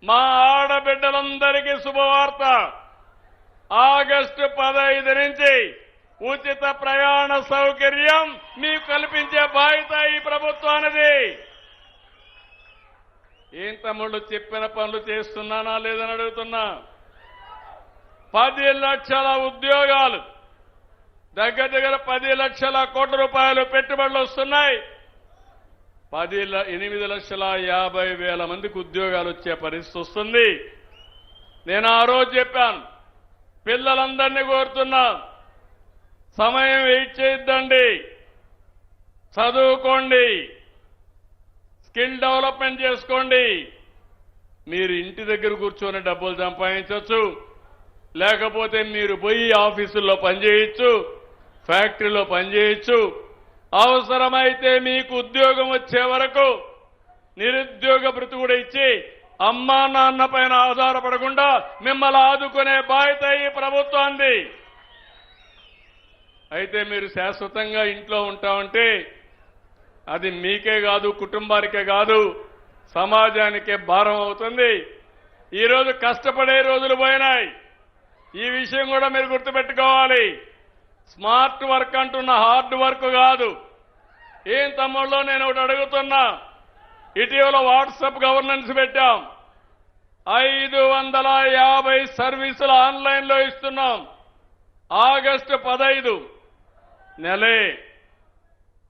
మా ఆడబిడ్డలందరికీ శుభవార్త. ఆగస్టు 15 నుంచి ఉచిత ప్రయాణ సౌకర్యం మీకు కల్పించే బాధ్యత ఈ ప్రభుత్వానిది. ఏం తమ్ముళ్ళు చెప్పిన పనులు చేస్తున్నానా లేదని అడుగుతున్నా. 10 లక్షల ఉద్యోగాలు, దగ్గర దగ్గర 10 లక్షల కోట్ల రూపాయలు పెట్టుబడులు వస్తున్నాయి. 8,50,000 మందికి ఉద్యోగాలు వచ్చే పరిస్థితి వస్తుంది. నేను ఆ రోజు చెప్పాను, పిల్లలందరినీ కోరుతున్నా, సమయం వెయిట్ చేయొద్దండి, చదువుకోండి, స్కిల్ డెవలప్మెంట్ చేసుకోండి. మీరు ఇంటి దగ్గర కూర్చొని డబ్బులు సంపాదించవచ్చు, లేకపోతే మీరు పోయి ఆఫీసుల్లో పనిచేయచ్చు, ఫ్యాక్టరీలో పనిచేయచ్చు. అవసరమైతే మీకు ఉద్యోగం వచ్చే వరకు నిరుద్యోగ భృతి కూడా ఇచ్చి అమ్మా నాన్న పైన ఆధారపడకుండా మిమ్మల్ని ఆదుకునే బాధ్యత ఈ ప్రభుత్వాన్ని. అయితే మీరు శాశ్వతంగా ఇంట్లో ఉంటామంటే అది మీకే కాదు, కుటుంబానికే కాదు, సమాజానికే భారం అవుతుంది. ఈరోజు కష్టపడే రోజులు పోయినాయి. ఈ విషయం కూడా మీరు గుర్తుపెట్టుకోవాలి. స్మార్ట్ వర్క్ అంటున్న హార్డ్ వర్క్ కాదు. ఏం తమ్ముళ్ళో నేను ఒకటి అడుగుతున్నా. ఇటీవల వాట్సాప్ గవర్నెన్స్ పెట్టాం. 550 సర్వీసులు ఆన్లైన్లో ఇస్తున్నాం. ఆగస్టు 15 నెలే.